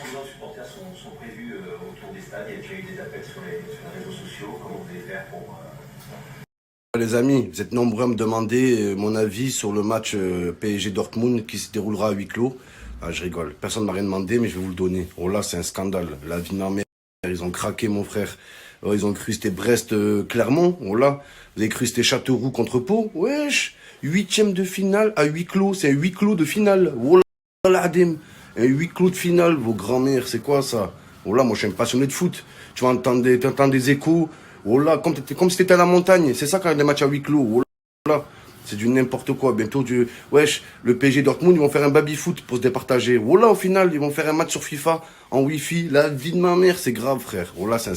Combien de supporters sont prévus autour des stades? Il y a déjà eu des appels sur les réseaux sociaux. Comment vous allez faire pour ça? Les amis, vous êtes nombreux à me demander mon avis sur le match PSG Dortmund qui se déroulera à huis clos. Ah, je rigole, personne ne m'a rien demandé, mais je vais vous le donner. Oh là, c'est un scandale. La vie de ma mère, ils ont craqué, mon frère. Oh, ils ont cru que c'était Brest-Clermont. Oh là, vous avez cru que c'était Châteauroux contre Pau. Wesh, 8e de finale à huis clos. C'est un huis clos de finale. Oh là, Adem. Un huis clos de finale, vos grands-mères, c'est quoi ça? Oh là, moi je suis un passionné de foot. Tu vas entendre des échos. Oh là, comme si t'étais à la montagne. C'est ça quand il y a des matchs à huis clos. Oh là, c'est du n'importe quoi. Bientôt, wesh, le PSG Dortmund, ils vont faire un baby-foot pour se départager. Oh là, au final, ils vont faire un match sur FIFA, en Wi-Fi. La vie de ma mère, c'est grave, frère. Oh là, c'est un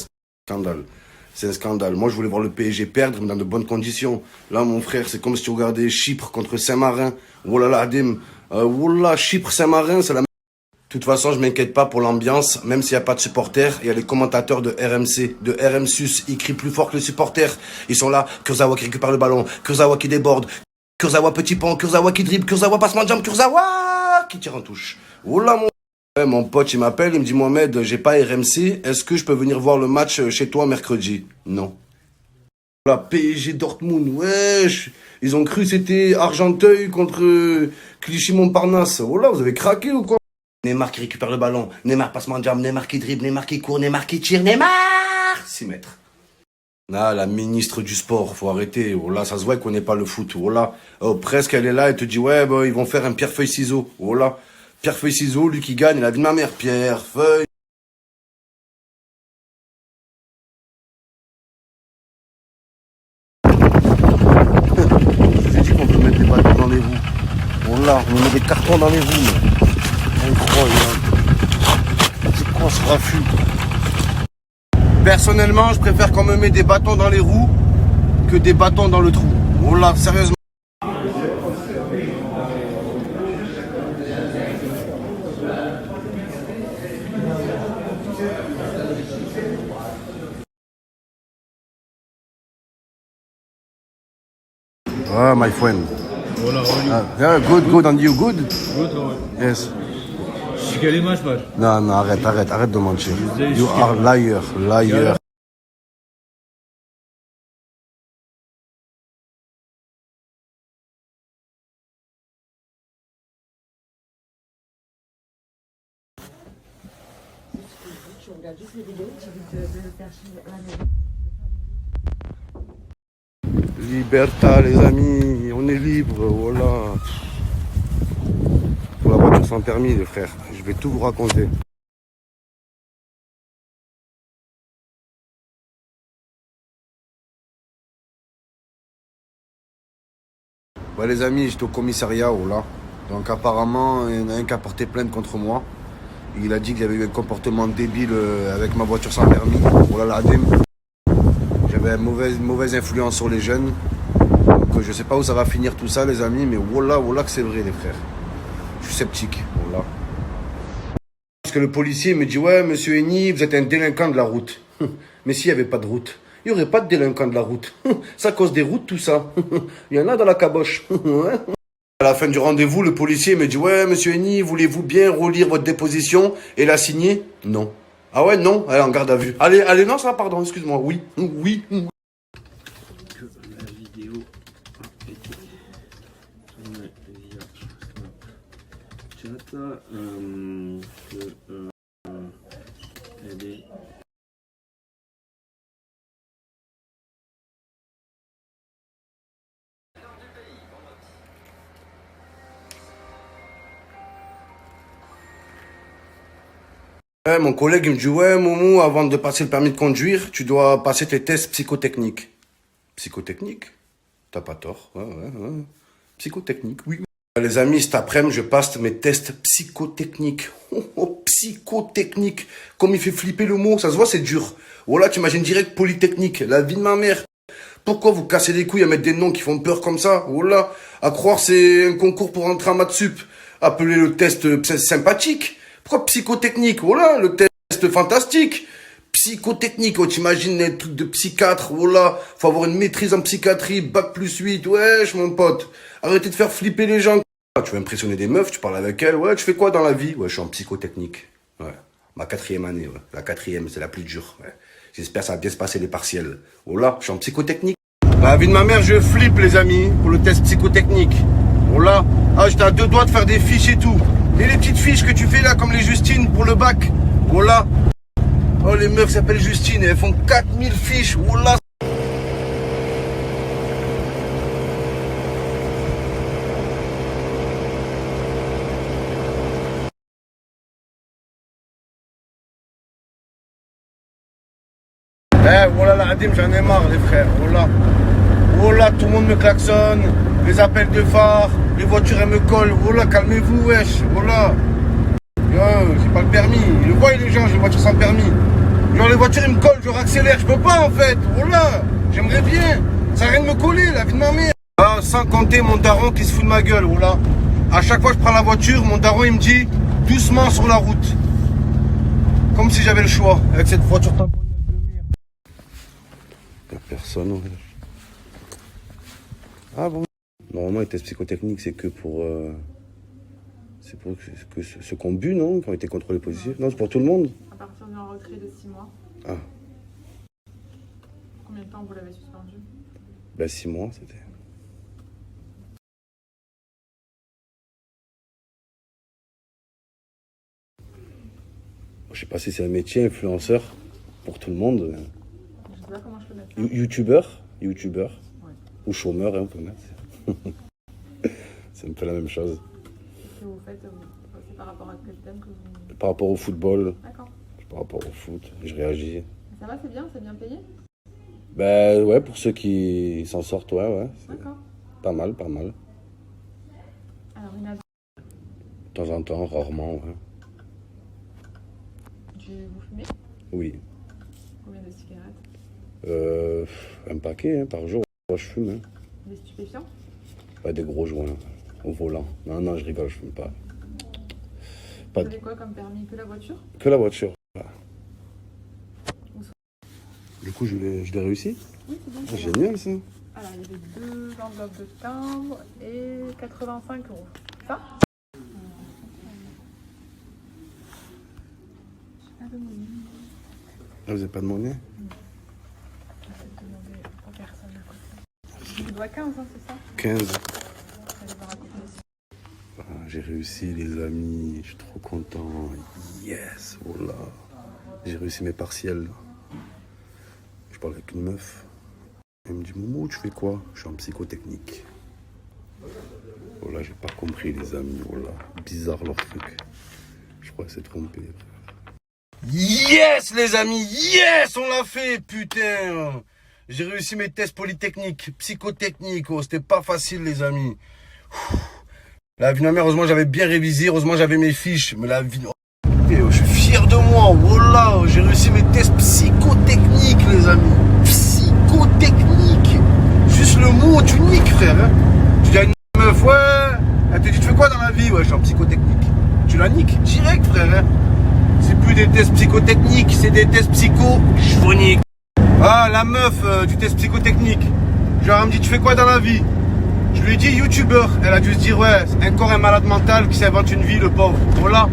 scandale. C'est un scandale. Moi, je voulais voir le PSG perdre, mais dans de bonnes conditions. Là, mon frère, c'est comme si tu regardais Chypre contre Saint-Marin. Oh là là, Adem. Oh là, Chypre-Saint-Marin, c'est la... De toute façon, je m'inquiète pas pour l'ambiance, même s'il n'y a pas de supporters. Il y a les commentateurs de RMC, de RMSUS. Ils crient plus fort que les supporters. Ils sont là. Kurzawa qui récupère le ballon. Kurzawa qui déborde. Kurzawa petit pont. Kurzawa qui dribble. Kurzawa passement de jambe. Kurzawa qui tire en touche. Oh là, mon pote, il m'appelle. Il me dit, Mohamed, j'ai pas RMC. Est-ce que je peux venir voir le match chez toi mercredi? Non. La PSG Dortmund, wesh. Ils ont cru que c'était Argenteuil contre Clichy-Montparnasse. Oh là, vous avez craqué ou quoi? Neymar qui récupère le ballon, Neymar passe en jambe, Neymar qui dribble, Neymar qui court, Neymar qui tire, Neymar 6 mètres. Ah, la ministre du sport, faut arrêter. Oh là, ça se voit qu'on n'est pas le foot. Oh là, oh, presque elle est là, elle te dit, ouais, bah, ils vont faire un pierre-feuille-ciseau. Oh là, pierre-feuille-ciseau, lui qui gagne, la vie de ma mère. Pierre-feuille. Je vous ai dit qu'on peut mettre des bâtons dans les roues. Oh là, on met des cartons dans les roues. Incroyable. C'est quoi ce raffut? Personnellement, je préfère qu'on me met des bâtons dans les roues que des bâtons dans le trou. Oh là, sérieusement. Ah, my friend. Voilà, Yeah, good, and you good? good, ouais. Yes. Je quelle image, match? Non, arrête de mentir. You are liar. Je regarde juste les vidéos, j'évite de le faire à la maison. Liberta, les amis, on est libre, voilà. Pour la voiture sans permis, les frères. Je vais tout vous raconter. Ouais, les amis, j'étais au commissariat, oh là. Donc apparemment, il y en a un qui a porté plainte contre moi. Il a dit qu'il y avait eu un comportement débile avec ma voiture sans permis. Oh là là, Adem. J'avais une mauvaise influence sur les jeunes. Donc je sais pas où ça va finir tout ça, les amis, mais voilà que c'est vrai, les frères. Je suis sceptique, voilà. Parce que le policier me dit, ouais, monsieur Henny, vous êtes un délinquant de la route. Mais s'il n'y avait pas de route, il n'y aurait pas de délinquant de la route. Ça cause des routes, tout ça. Il y en a dans la caboche. À la fin du rendez-vous, le policier me dit, ouais, monsieur Henny, voulez-vous bien relire votre déposition et la signer? Non. Ah ouais, non? Allez, en garde à vue. Allez, non, ça, pardon, excuse-moi. Oui. Que la vidéo a été tournée via Snapchat, elle est Ouais, mon collègue il me dit, ouais, Momo, avant de passer le permis de conduire, tu dois passer tes tests psychotechniques. Psychotechnique? T'as pas tort. Ouais. Psychotechnique, oui. Les amis, cet après-midi, je passe mes tests psychotechniques. Psychotechnique. Comme il fait flipper le mot, ça se voit, c'est dur. Voilà, tu imagines direct Polytechnique, la vie de ma mère. Pourquoi vous cassez les couilles à mettre des noms qui font peur comme ça? Voilà, à croire c'est un concours pour entrer en maths sup. Appelez le test sympathique. Pourquoi psychotechnique? Voilà, le test fantastique. Psychotechnique, oh, t'imagines les trucs de psychiatre, voilà. Faut avoir une maîtrise en psychiatrie, bac plus 8, wesh, mon pote. Arrêtez de faire flipper les gens. Tu veux impressionner des meufs, tu parles avec elles, ouais, tu fais quoi dans la vie? Ouais, je suis en psychotechnique. Ouais. Ma 4e année, ouais. La 4e, c'est la plus dure. Ouais. J'espère que ça va bien se passer les partiels. Oh là, je suis en psychotechnique. La vie de ma mère, je flippe les amis, pour le test psychotechnique. Oh là, ah, j'étais à 2 doigts de faire des fiches et tout. Et les petites fiches que tu fais là, comme les Justine pour le bac. Oh là. Oh, les meufs s'appellent Justine et elles font 4000 fiches. Oh là. Eh, voilà la Hadim, j'en ai marre les frères, voilà. Oh là, tout le monde me klaxonne, les appels de phare, les voitures elles me collent, voilà, calmez-vous wesh, voilà. Yo, j'ai pas le permis, ils le voient les gens, j'ai une voiture sans permis. Genre les voitures ils me collent, je accélère, je peux pas en fait, voilà. J'aimerais bien, ça a rien de me coller, la vie de ma mère. Ah, sans compter mon daron qui se fout de ma gueule, voilà. À chaque fois que je prends la voiture, mon daron il me dit, doucement sur la route. Comme si j'avais le choix, avec cette voiture tamponnette de merde. Y'a personne, ouais. Ah bon? Normalement, les tests psychotechniques, c'est que pour... c'est pour que ceux qui ont bu, non? Qui ont été contrôlés positifs? Non, c'est pour tout le monde? À partir d'un retrait de 6 mois. Ah. Combien de temps vous l'avez suspendu? Ben 6 mois, c'était. Je sais pas si c'est un métier, influenceur, pour tout le monde. Je sais pas comment je peux mettre ça. Youtubeur. Ouais. Ou chômeur, hein, on peut mettre. C'est un peu la même chose. Ce que vous faites, c'est par rapport à quel thème que vous... Par rapport au football, D'accord. par rapport au foot, je réagis. Ça va, c'est bien payé? Ben ouais, pour ceux qui s'en sortent, ouais. D'accord. Pas mal, pas mal. Alors, une avis. De temps en temps, rarement, ouais. Vous fumez? Oui. Combien de cigarettes? Un paquet, hein, par jour. Moi, je fume. Hein. Des stupéfiants? Pas des gros joints au volant. Non, je rigole, je fume pas. Vous avez quoi comme permis? Que la voiture? Que la voiture. Voilà. Du coup, je l'ai réussi. Oui, c'est bon. C'est génial, ça. Alors, il y avait 2 enveloppes de timbre et 85 €. Ça? Pas de monnaie. Ah, vous n'avez pas de monnaie? Je vais te demander aux personnes à côté. Je vous dois 15, hein, c'est ça? 15. Allez voir à côté. Ah, j'ai réussi, les amis. Je suis trop content. Yes, voilà. J'ai réussi mes partiels. Je parle avec une meuf. Elle me dit, Momo, tu fais quoi? Je suis en psychotechnique. Voilà, j'ai pas compris, les amis. Voilà, bizarre leur truc. Je crois que c'est trompé. Yes, les amis, yes, on l'a fait, putain. J'ai réussi mes tests polytechniques, psychotechniques. Oh, c'était pas facile, les amis. La vie de ma mère, heureusement, j'avais bien révisé. Heureusement, j'avais mes fiches. Mais la vie... Je suis fier de moi. Voilà, j'ai réussi mes tests psychotechniques, les amis. Psychotechnique. Juste le mot, tu niques, frère. Hein. Tu dis à une meuf, ouais. Elle te dit, tu fais quoi dans la vie? Ouais, je suis en psychotechnique. Tu la niques direct, frère. Hein. C'est plus des tests psychotechniques, c'est des tests psycho-chvoniques. Ah, la meuf du test psychotechnique. Genre, elle me dit, tu fais quoi dans la vie? Je lui ai dit, youtubeur. Elle a dû se dire, ouais, encore un malade mental qui s'invente une vie, le pauvre. Voilà.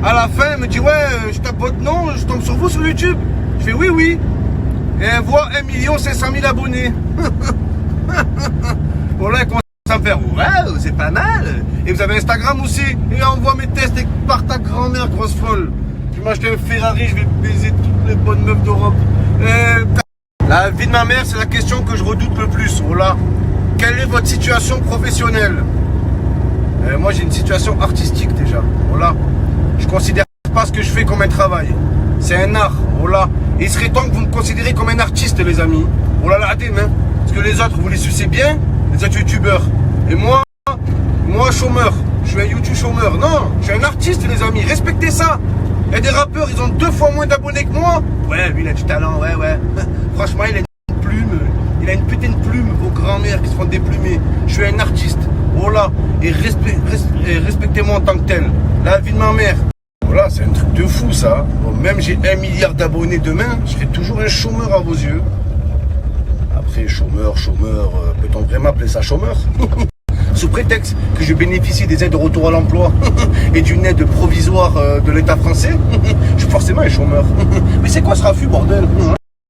À la fin, elle me dit, ouais, je tape votre nom, je tombe sur vous sur YouTube. Je fais, oui. Et elle voit 1 500 000 abonnés. Voilà, elle commence à me faire, ouais, c'est pas mal. Et vous avez Instagram aussi. Et là, on voit mes tests par ta grand-mère, grosse folle. Je vais m'acheter un Ferrari, je vais baiser toutes les bonnes meufs d'Europe. La vie de ma mère, c'est la question que je redoute le plus. Voilà. Quelle est votre situation professionnelle? Moi, j'ai une situation artistique déjà. Voilà. Je considère pas ce que je fais comme un travail. C'est un art. Voilà. Et il serait temps que vous me considérez comme un artiste, les amis. Voilà la Hadim, hein. Parce que les autres, vous les sucez bien, les autres youtubeurs. Et moi, chômeur. Je suis un YouTube chômeur. Non, je suis un artiste, les amis. Respectez ça. Il y a des rappeurs, ils ont 2 fois moins d'abonnés que moi. Ouais, lui, il a du talent, ouais. Franchement, il a une plume. Il a une putain de plume, vos grands-mères qui se font déplumer. Je suis un artiste. Voilà. Et respectez-moi en tant que tel. La vie de ma mère. Voilà, c'est un truc de fou, ça. Bon, même j'ai 1 milliard d'abonnés demain, je serai toujours un chômeur à vos yeux. Après, chômeur, peut-on vraiment appeler ça chômeur? sous prétexte que je bénéficie des aides de retour à l'emploi et d'une aide provisoire de l'État français, je suis forcément un chômeur. Mais c'est quoi ce raffut, bordel?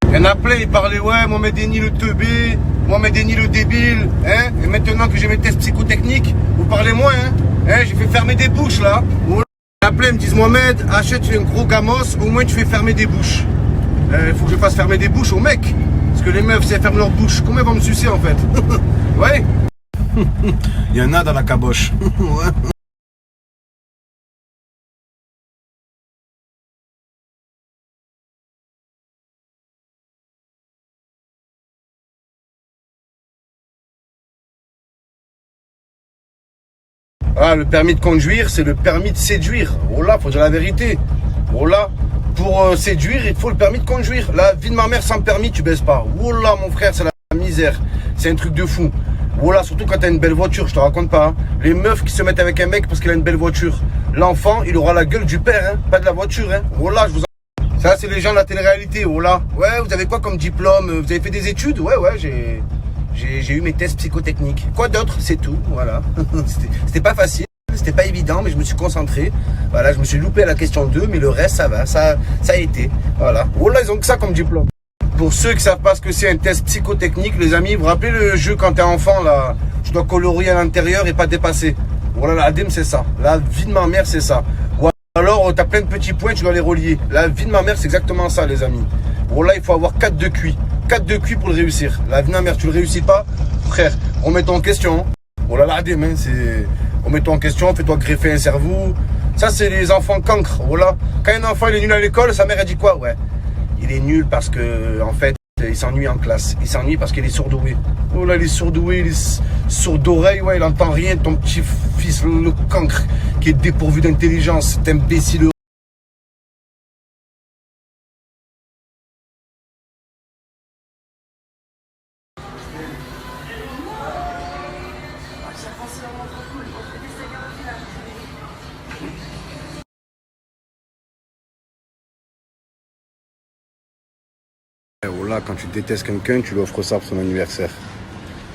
Il y en a plein, ils parlaient, ouais, Mohamed Eni le teubé, Mohamed Eni le débile, hein. Et maintenant que j'ai mes tests psychotechniques, vous parlez moins, hein. J'ai fait fermer des bouches, là. Il y en a plein, ils me disent, Mohamed, achète un gros gamos, au moins tu fais fermer des bouches. Il faut que je fasse fermer des bouches aux mecs. Parce que les meufs, si elles ferment leur bouche, comment elles vont me sucer, en fait? Ouais. Il y en a dans la caboche. Ah, le permis de conduire, c'est le permis de séduire. Oh là, faut dire la vérité. Oh là, pour séduire, il faut le permis de conduire. La vie de ma mère sans permis, tu baisses pas. Oh là, mon frère, c'est la misère. C'est un truc de fou. Oh là, surtout quand t'as une belle voiture, je te raconte pas. Hein. Les meufs qui se mettent avec un mec parce qu'il a une belle voiture. L'enfant, il aura la gueule du père, hein, pas de la voiture. Hein. Oh là, je vous en... Ça, c'est les gens de la télé-réalité. Oh là. Ouais, vous avez quoi comme diplôme? Vous avez fait des études? Ouais, j'ai eu mes tests psychotechniques. Quoi d'autre? C'est tout, voilà. C'était pas facile, c'était pas évident, mais je me suis concentré. Voilà, je me suis loupé à la question 2, mais le reste, ça va, ça a été. Voilà. Oh là, ils ont que ça comme diplôme. Pour ceux qui savent pas ce que c'est un test psychotechnique, les amis, vous vous rappelez le jeu quand t'es enfant, là, tu dois colorier à l'intérieur et pas dépasser. Voilà, la ADEME, c'est ça. La vie de ma mère, c'est ça. Ou alors, t'as plein de petits points, tu dois les relier. La vie de ma mère, c'est exactement ça, les amis. Voilà, il faut avoir 4 de QI. 4 de QI pour le réussir. La vie de ma mère, tu le réussis pas, frère, remets-toi en question. Oh là là, ADEME, hein, c'est... Remets-toi en question, fais-toi greffer un cerveau. Ça, c'est les enfants cancres. Voilà. Quand un enfant, il est nul à l'école, sa mère, elle dit quoi? Ouais. Il est nul parce que, en fait, il s'ennuie en classe. Il s'ennuie parce qu'il est sourdoué. Oh là, il est sourdoué, il est sourd d'oreille, ouais, il entend rien. Ton petit fils, le cancre, qui est dépourvu d'intelligence, cet imbécile. Oh là, quand tu détestes quelqu'un, tu lui offres ça pour son anniversaire.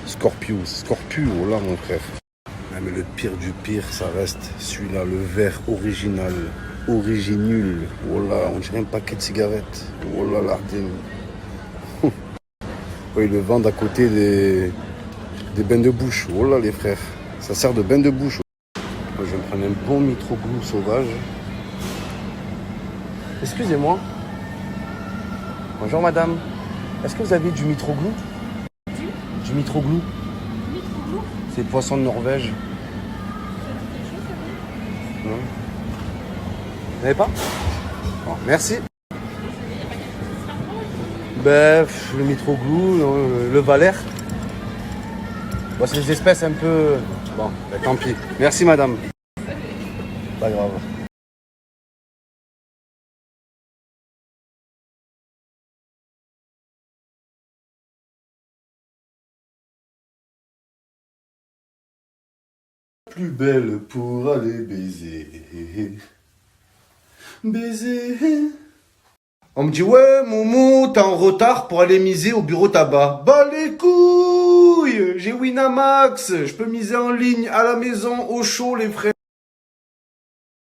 Scorpius, oh là, mon frère. Ah, mais le pire du pire, ça reste celui-là, le verre original, originul. Oh là, on dirait un paquet de cigarettes. Oh là là, oh, ils le vendent à côté des bains de bouche. Oh là, les frères, ça sert de bain de bouche. Moi, je vais me prendre un bon Mitroglou sauvage. Excusez-moi. Bonjour madame, est-ce que vous avez du Mitroglou? Du Mitroglou? C'est le poisson de Norvège. Non. Vous n'avez pas? Bon, merci. Ben, le Mitroglou, le Valère. Bon, c'est des espèces un peu... Bon, ben, tant pis. Merci madame. Pas grave. Plus belle pour aller baiser. Baiser. On me dit, ouais, Momo, t'es en retard pour aller miser au bureau tabac. Bah les couilles, j'ai Winamax, je peux miser en ligne, à la maison, au chaud, les frères.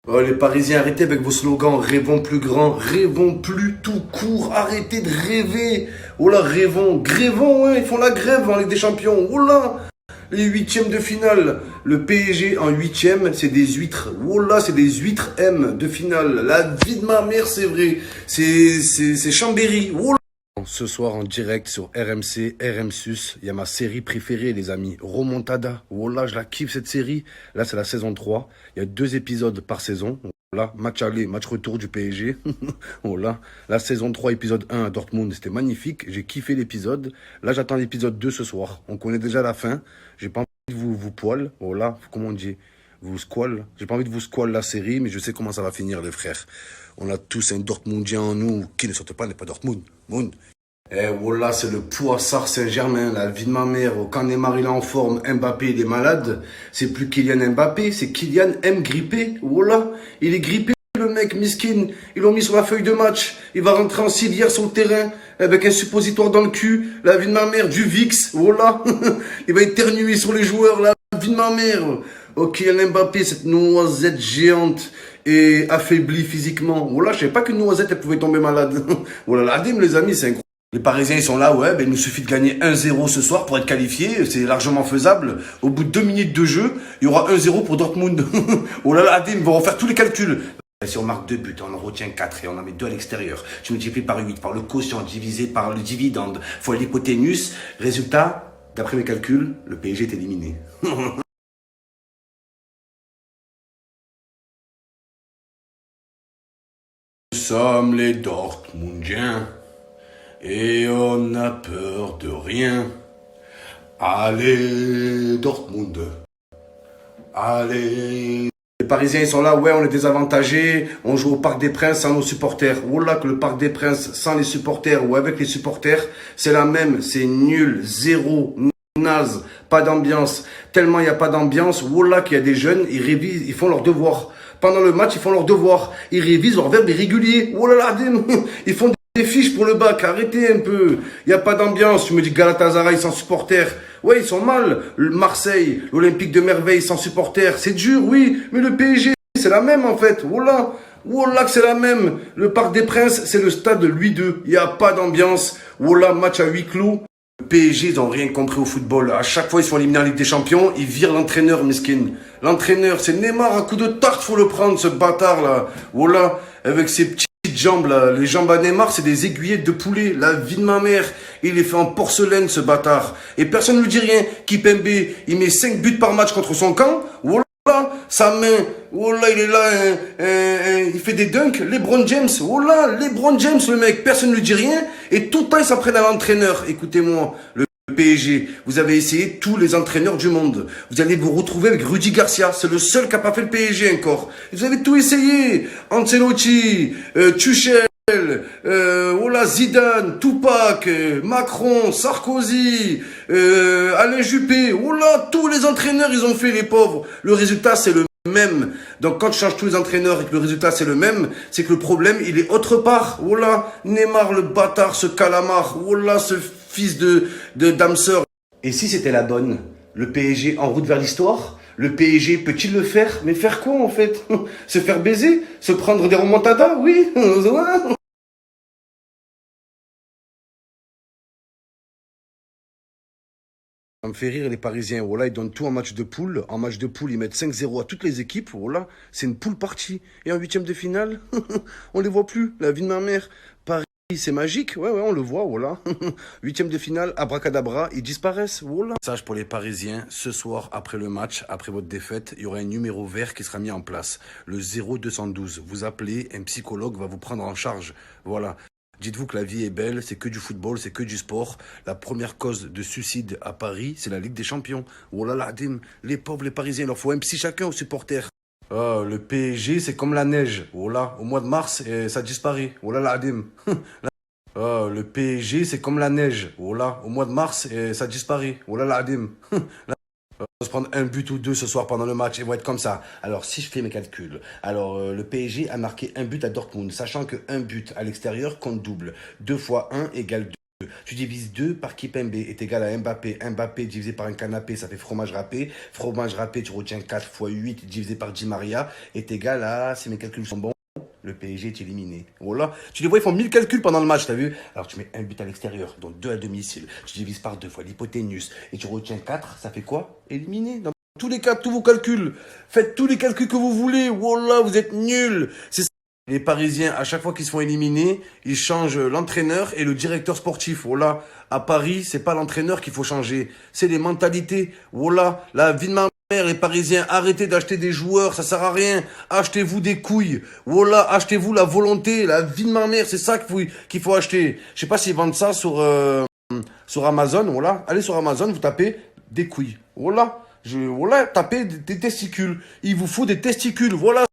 Oh, les Parisiens, arrêtez avec vos slogans. Rêvons plus grand, rêvons plus tout court. Arrêtez de rêver. Oh là, rêvons, grévons, hein, ils font la grève en Ligue des Champions. Oh là. Les huitièmes de finale, le PSG en huitième, c'est des huîtres. Oh là, c'est des huîtres M de finale. La vie de ma mère, c'est vrai. C'est Chambéry. Oh là. Ce soir en direct sur RMC, RMSUS, il y a ma série préférée, les amis, Remontada. Oh là, je la kiffe cette série. Là, c'est la saison 3. Il y a 2 épisodes par saison. Là, match aller, match retour du PSG. Oh là, la saison 3, épisode 1 à Dortmund, c'était magnifique. J'ai kiffé l'épisode. Là, j'attends l'épisode 2 ce soir. On connaît déjà la fin. J'ai pas envie de vous poil. Oh là, comment on dit? Vous squal. J'ai pas envie de vous squal la série, mais je sais comment ça va finir, les frères. On a tous un Dortmundien en nous. Qui ne sorte pas n'est pas Dortmund. Eh, voilà, c'est le Poissard Saint-Germain, la vie de ma mère. Quand Neymar il est en forme, Mbappé il est malade. C'est plus Kylian Mbappé, c'est Kylian M. grippé. Voilà, il est grippé le mec, miskin. Ils l'ont mis sur la feuille de match. Il va rentrer en civière sur le terrain avec un suppositoire dans le cul. La vie de ma mère, du VIX. Voilà, il va éternuer sur les joueurs. La vie vie de ma mère. Oh, Kylian Mbappé, cette noisette géante et affaiblie physiquement. Voilà, je savais pas qu'une noisette, elle pouvait tomber malade. Voilà, l'ADEME, les amis, c'est incroyable. Les Parisiens, ils sont là, ouais, ben, il nous suffit de gagner 1-0 ce soir pour être qualifié. C'est largement faisable. Au bout de 2 minutes de jeu, il y aura 1-0 pour Dortmund. Oh là là, ADEME, ils vont refaire tous les calculs. Si on marque 2 buts, on en retient 4 et on en met 2 à l'extérieur. Tu multiplies par 8, par le quotient divisé par le dividende, fois l'hypoténuse. Résultat, d'après mes calculs, le PSG est éliminé. Nous sommes les Dortmundiens et on n'a peur de rien. Allez, Dortmund. Allez. Les Parisiens, ils sont là, ouais, on est désavantagés, on joue au Parc des Princes sans nos supporters. Oh là, que le Parc des Princes sans les supporters ou avec les supporters, c'est la même, c'est nul, zéro, naze, pas d'ambiance. Tellement il n'y a pas d'ambiance, oh là, qu'il y a des jeunes, ils révisent, ils font leurs devoirs. Pendant le match, ils font leurs devoirs, ils révisent leurs verbes irréguliers. Oh là là, ils font des fiches pour le bac, arrêtez un peu. Il n'y a pas d'ambiance, tu me dis Galatasaray sans supporters. Ouais, ils sont mal. Marseille, l'Olympique de Merveille sans supporters. C'est dur, oui. Mais le PSG, c'est la même en fait. Voilà. Voilà que c'est la même. Le Parc des Princes, c'est le stade Louis II. Il n'y a pas d'ambiance. Voilà, match à huis clos. Le PSG, ils n'ont rien compris au football. À chaque fois, ils sont éliminés en Ligue des Champions. Ils virent l'entraîneur, mesquine. L'entraîneur, c'est Neymar. À coup de tarte, faut le prendre, ce bâtard là. Voilà. Avec ses petits jambes là, les jambes à Neymar, c'est des aiguillettes de poulet, la vie de ma mère, il est fait en porcelaine ce bâtard, et personne ne lui dit rien. Kipembe, il met 5 buts par match contre son camp, voilà, sa main, voilà, il est là, il fait des dunks, LeBron James, voilà, LeBron James le mec, personne ne lui dit rien, et tout le temps ils s'en prennent à l'entraîneur. Écoutez-moi, le PSG, vous avez essayé tous les entraîneurs du monde. Vous allez vous retrouver avec Rudy Garcia. C'est le seul qui n'a pas fait le PSG encore. Vous avez tout essayé. Ancelotti, Tuchel, voilà, Zidane, Tupac, Macron, Sarkozy, Alain Juppé. Voilà, tous les entraîneurs, ils ont fait les pauvres. Le résultat, c'est le même. Donc quand tu changes tous les entraîneurs et que le résultat c'est le même, c'est que le problème il est autre part. Voilà, Neymar le bâtard, ce calamar, voilà ce fils de d'âme sœur. Et si c'était la bonne, le PSG en route vers l'histoire, le PSG peut-il le faire? Mais faire quoi en fait? Se faire baiser? Se prendre des remontadas? Oui. Ça me fait rire les Parisiens. Voilà, ils donnent tout en match de poule. En match de poule, ils mettent 5-0 à toutes les équipes. Voilà, c'est une poule partie. Et en huitième de finale, on les voit plus. La vie de ma mère. Paris, c'est magique. Ouais, on le voit, voilà. Huitième de finale, abracadabra, ils disparaissent. Voilà. Message pour les Parisiens. Ce soir, après le match, après votre défaite, il y aura un numéro vert qui sera mis en place. Le 0212. Vous appelez, un psychologue va vous prendre en charge. Voilà. Dites-vous que la vie est belle, c'est que du football, c'est que du sport. La première cause de suicide à Paris, c'est la Ligue des Champions. Oh là là, les pauvres, les Parisiens, il leur faut un psy chacun aux supporters. Oh, le PSG, c'est comme la neige. Oh là, au mois de mars, ça disparaît. Oh là là, Adim. Oh, le PSG, c'est comme la neige. Oh là, au mois de mars, ça disparaît. Oh là là, Adim. On va se prendre un but ou deux ce soir pendant le match. Ils vont être comme ça. Alors, si je fais mes calculs, alors le PSG a marqué un but à Dortmund, sachant que un but à l'extérieur compte double. 2 fois 1 égale 2. Tu divises 2 par Kipembe est égal à Mbappé. Mbappé divisé par un canapé, ça fait fromage râpé. Fromage râpé, tu retiens 4 fois 8 divisé par Di Maria est égal à, si mes calculs sont bons, le PSG est éliminé. Voilà. Tu les vois, ils font 1000 calculs pendant le match, t'as vu? Alors tu mets un but à l'extérieur, donc 2 à domicile. Tu divises par 2 fois l'hypoténuse et tu retiens 4, ça fait quoi? Éliminé. Dans tous les cas, tous vos calculs. Faites tous les calculs que vous voulez. Voilà, vous êtes nuls. C'est ça. Les Parisiens, à chaque fois qu'ils se font éliminer, ils changent l'entraîneur et le directeur sportif. Voilà. À Paris, c'est pas l'entraîneur qu'il faut changer. C'est les mentalités. Voilà. La vie de ma mère, les Parisiens, arrêtez d'acheter des joueurs, ça sert à rien. Achetez-vous des couilles. Voilà, achetez-vous la volonté, la vie de ma mère, c'est ça qu'il faut acheter. Je sais pas s'ils vendent ça sur Amazon, voilà. Allez sur Amazon, vous tapez des couilles. Voilà. Voilà, tapez des testicules. Il vous faut des testicules, voilà.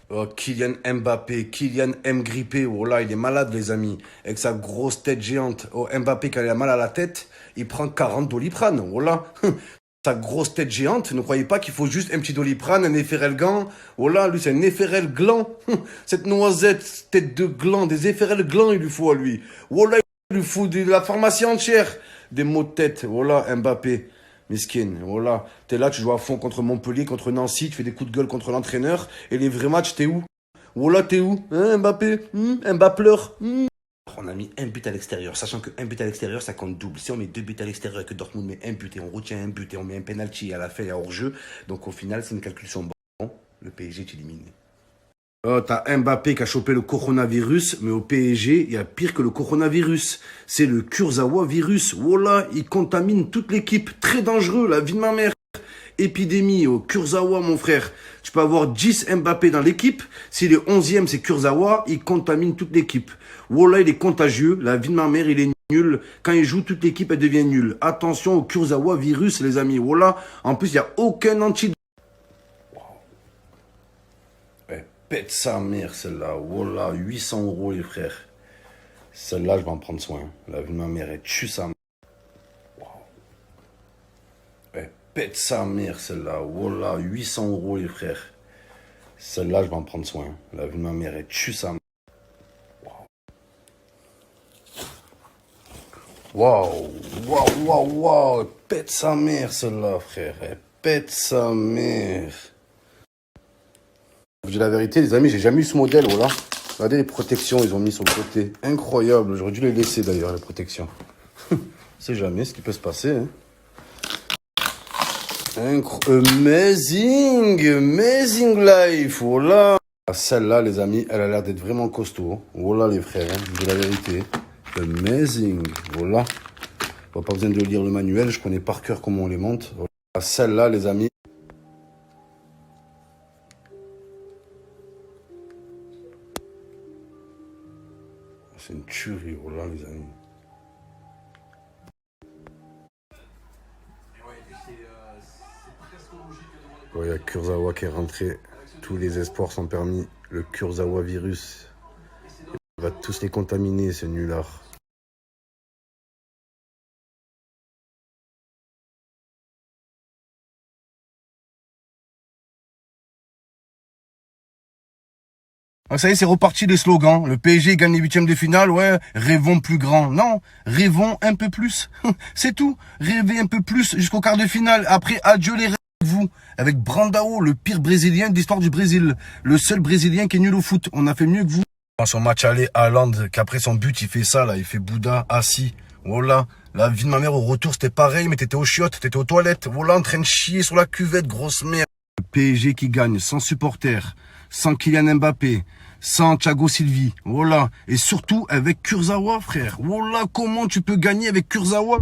Oh, Kylian Mbappé, Kylian M. Grippé, voilà, il est malade les amis. Avec sa grosse tête géante. Oh, Mbappé, quand il a mal à la tête, il prend 40 Doliprane, voilà. Sa grosse tête géante, ne croyez pas qu'il faut juste un petit Doliprane, un efferelgan. Voilà, lui c'est un efferel gland. Cette noisette, tête de gland, des efferel glands il lui faut à lui. Voilà, il lui faut de la pharmacie entière. Des maux de tête, voilà, Mbappé. Miskin, voilà. T'es là, tu joues à fond contre Montpellier, contre Nancy, tu fais des coups de gueule contre l'entraîneur. Et les vrais matchs, t'es où? Voilà, t'es où? Hein, Mbappé? Mbappé pleure. On a mis un but à l'extérieur, sachant qu'un but à l'extérieur, ça compte double. Si on met 2 buts à l'extérieur et que Dortmund met un but et on retient un but et on met un penalty à la fin et hors jeu, donc au final, c'est une calculation bon. Le PSG est éliminé. Oh, t'as Mbappé qui a chopé le coronavirus, mais au PSG, il y a pire que le coronavirus. C'est le Kurzawa virus. Voilà, il contamine toute l'équipe. Très dangereux, la vie de ma mère. Épidémie au Kurzawa, mon frère. Tu peux avoir 10 Mbappé dans l'équipe. S'il est 11e, c'est Kurzawa, il contamine toute l'équipe. Voilà, il est contagieux. La vie de ma mère, il est nul. Quand il joue, toute l'équipe, elle devient nulle. Attention au Kurzawa virus, les amis. Voilà. En plus, il n'y a aucun antidote. Pète sa mère, celle-là. Voilà, 800 €, les frères. Celle-là, je vais en prendre soin. La vie de ma mère, elle tue sa mère. Wow. Pète sa mère, celle-là. Voilà, 800 €, les frères. Celle-là, je vais en prendre soin. La vie de ma mère, elle tue sa mère. Waouh, waouh, waouh, waouh. Pète sa mère, celle-là, frère. Elle pète sa mère. Je dis la vérité, les amis, j'ai jamais eu ce modèle, voilà. Regardez les protections, ils ont mis sur le côté. Incroyable, j'aurais dû les laisser d'ailleurs, les protections. On sait jamais ce qui peut se passer. Hein. Amazing life, voilà. Celle-là, les amis, elle a l'air d'être vraiment costaud. Voilà les frères, hein. Je dis la vérité. Amazing, voilà. Pas besoin de lire le manuel, je connais par cœur comment on les monte. Voilà. Celle-là, les amis. C'est une tuerie, voilà les amis. Il y a Kurzawa qui est rentré. Tous les espoirs sont permis. Le Kurzawa virus. Il va tous les contaminer, ce nulard. Ah, ça y est, c'est reparti les slogans. Le PSG gagne les 8e de finale, ouais, rêvons plus grand. Non, rêvons un peu plus. C'est tout. Rêvez un peu plus jusqu'au quart de finale. Après, adieu les rêves. Vous, avec Brandao, le pire Brésilien de l'histoire du Brésil. Le seul Brésilien qui est nul au foot. On a fait mieux que vous. Dans son match aller à Haaland, qu'après son but, il fait ça, là. Il fait Bouddha, assis. Voilà. La vie de ma mère au retour, c'était pareil, mais t'étais aux chiottes, t'étais aux toilettes. Voilà, en train de chier sur la cuvette, grosse merde. Le PSG qui gagne, sans supporters, sans Kylian Mbappé, sans Thiago Silva, voilà. Et surtout avec Kurzawa, frère. Voilà comment tu peux gagner avec Kurzawa.